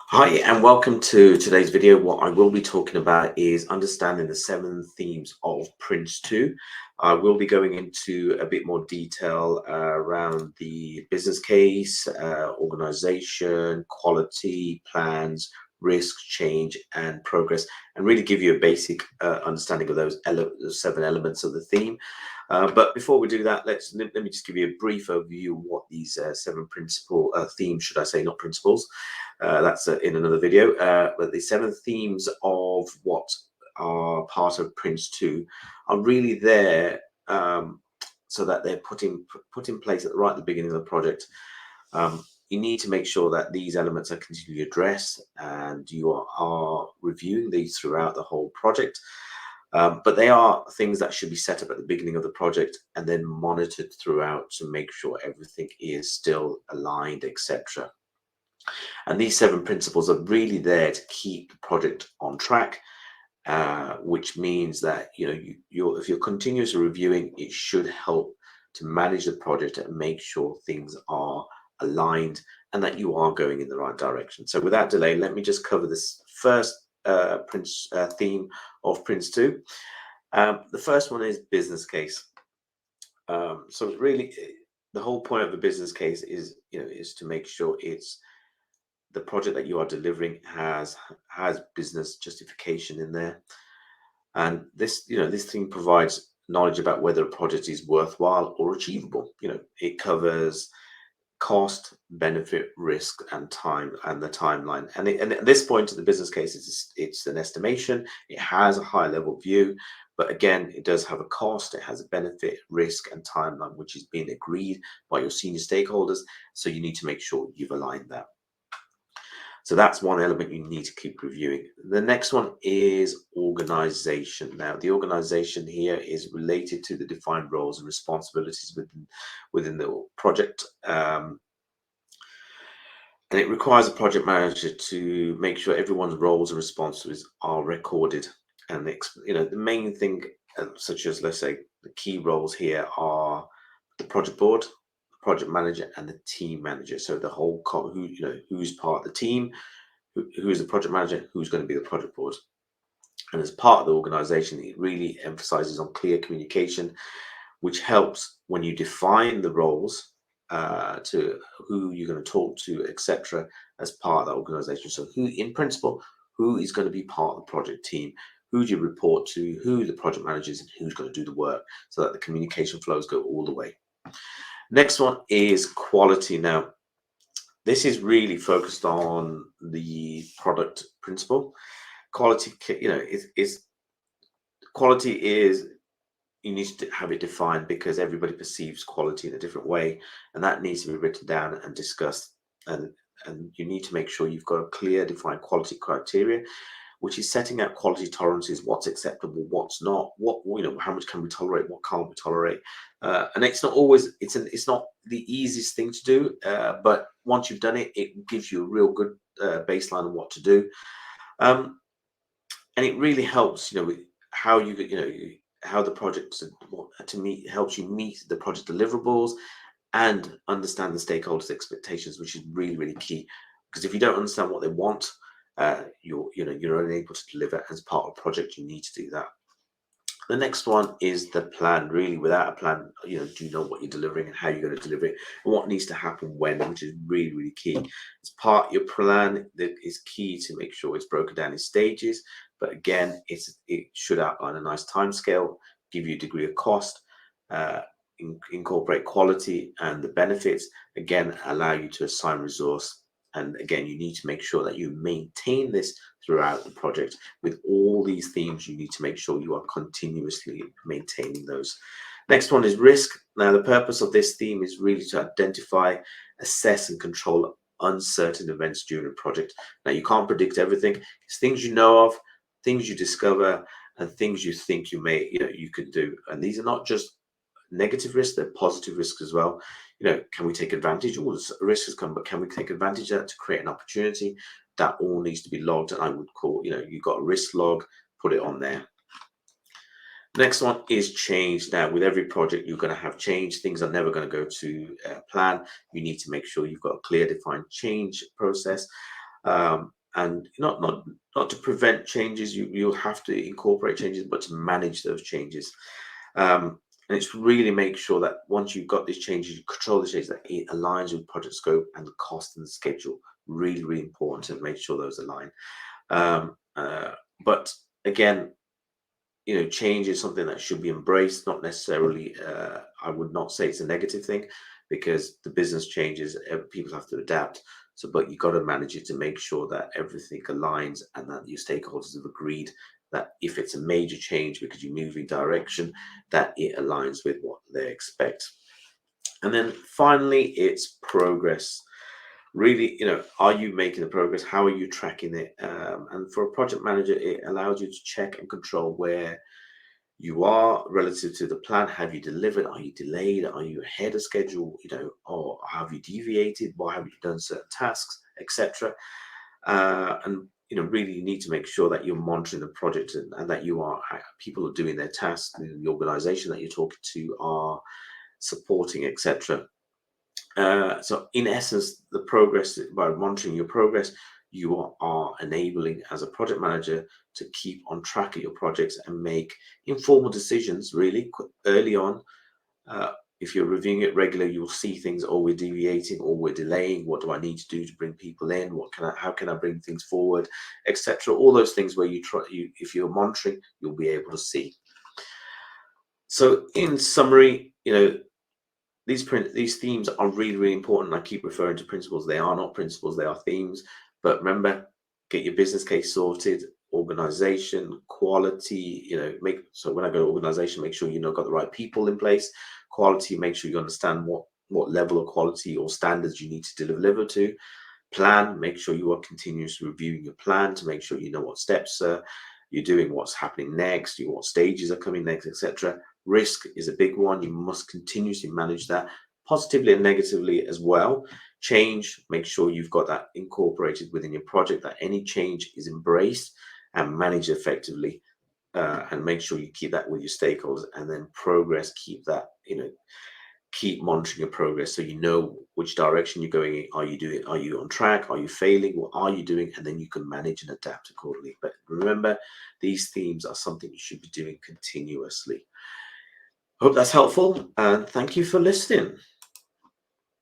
Hi, and welcome to today's video. What I will be talking about is understanding the 7 themes of Prince2. I will be going into a bit more detail around the business case, organization, quality, plans, risk, change, and progress, and really give you a basic understanding of those 7 elements of the theme. But before we do that, let me just give you a brief overview of what these 7 principal themes, should I say, not principles. That's in another video. But the 7 themes of what are part of Prince2 are really there so that they're put in place right at the beginning of the project. You need to make sure that these elements are continually addressed, and you are reviewing these throughout the whole project. But they are things that should be set up at the beginning of the project and then monitored throughout to make sure everything is still aligned, etc. And these 7 principles are really there to keep the project on track, which means that if you're continuously reviewing, it should help to manage the project and make sure things are aligned and that you are going in the right direction. So without delay, let me just cover this first theme of Prince2. The first one is business case. So really, the whole point of a business case is to make sure the project that you are delivering has business justification in there, and this theme provides knowledge about whether a project is worthwhile or achievable. It covers cost, benefit, risk, and time, and the timeline. And at this point of the business case, it's an estimation. It has a high level view, but again, it does have a cost, it has a benefit, risk, and timeline, which is being agreed by your senior stakeholders. So you need to make sure you've aligned that. So that's one element you need to keep reviewing. The next one is organization. Now, the organization here is related to the defined roles and responsibilities within the project. And it requires a project manager to make sure everyone's roles and responsibilities are recorded. And the main thing, such as, let's say, the key roles here are the project board, project manager, and the team manager. So the whole who's part of the team, who is the project manager, who's going to be the project board. And as part of the organization, it really emphasizes on clear communication, which helps when you define the roles to who you're going to talk to, etc., as part of that organization. So in principle, who is going to be part of the project team, who do you report to, who the project manager is, and who's going to do the work, so that the communication flows go all the way. Next one is quality. Now, this is really focused on the product principle. Quality, quality is, you need to have it defined because everybody perceives quality in a different way, and that needs to be written down and discussed. And you need to make sure you've got a clear, defined quality criteria, which is setting out quality tolerances, what's acceptable, what's not, how much can we tolerate, what can't we tolerate. And it's not always, it's not the easiest thing to do, but once you've done it, it gives you a real good baseline of what to do. And it really helps, with how how the project helps you meet the project deliverables and understand the stakeholders' expectations, which is really, really key. Because if you don't understand what they want, you're unable to deliver. As part of a project, you need to do that. The next one is the plan. Really, without a plan, do you know what you're delivering and how you're going to deliver it, and what needs to happen when, which is really, really key. As part of your plan, that is key to make sure it's broken down in stages. But again, it should outline a nice time scale, give you a degree of cost, incorporate quality and the benefits. Again, allow you to assign resource. And again, you need to make sure that you maintain this throughout the project. With all these themes, you need to make sure you are continuously maintaining those. Next one is risk. Now, the purpose of this theme is really to identify, assess, and control uncertain events during a project. Now, you can't predict everything. It's things you know of, things you discover, and things you think you could do. And these are not just negative risks, they're positive risks as well. Can we take advantage? All the risk has come, but can we take advantage of that to create an opportunity? That all needs to be logged, and I would call, you've got a risk log, put it on there. Next one is change. Now, with every project, you're going to have change. Things are never going to go to plan. You need to make sure you've got a clear, defined change process. And not to prevent changes. You'll have to incorporate changes, but to manage those changes. And it's really make sure that once you've got these changes, you control the changes, that it aligns with project scope and the cost and the schedule. Really, really important to make sure those align. Um, uh, but again, change is something that should be embraced, not necessarily, I would not say it's a negative thing, because the business changes, people have to adapt. So, but you got to manage it to make sure that everything aligns and that your stakeholders have agreed that if it's a major change because you're moving direction, that it aligns with what they expect. And then finally, it's progress. Really, are you making the progress? How are you tracking it? And for a project manager, it allows you to check and control where you are relative to the plan. Have you delivered? Are you delayed? Are you ahead of schedule? Or have you deviated? Why have you done certain tasks, etc.? And really, you need to make sure that you're monitoring the project, and that people are doing their tasks, and the organization that you're talking to are supporting, etc. So in essence, the progress, by monitoring your progress, you are enabling as a project manager to keep on track of your projects and make informal decisions really early on. If you're reviewing it regularly, you'll see things, oh, we're deviating or we're delaying. What do I need to do to bring people in? How can I bring things forward, etc. All those things where if you're monitoring, you'll be able to see. So in summary, these themes are really, really important. I keep referring to principles. They are not principles, they are themes. But remember, get your business case sorted, organization, quality, so when I go to organization, make sure got the right people in place. Quality, make sure you understand what level of quality or standards you need to deliver to. Plan, make sure you are continuously reviewing your plan to make sure you know what steps you're doing, what's happening next, what stages are coming next, etc. Risk is a big one. You must continuously manage that positively and negatively as well. Change, make sure you've got that incorporated within your project, that any change is embraced and managed effectively, and make sure you keep that with your stakeholders. And then progress, keep that, keep monitoring your progress so you know which direction you're going in. Are you on track? Are you failing? What are you doing? And then you can manage and adapt accordingly. But remember, these themes are something you should be doing continuously. Hope that's helpful, and thank you for listening.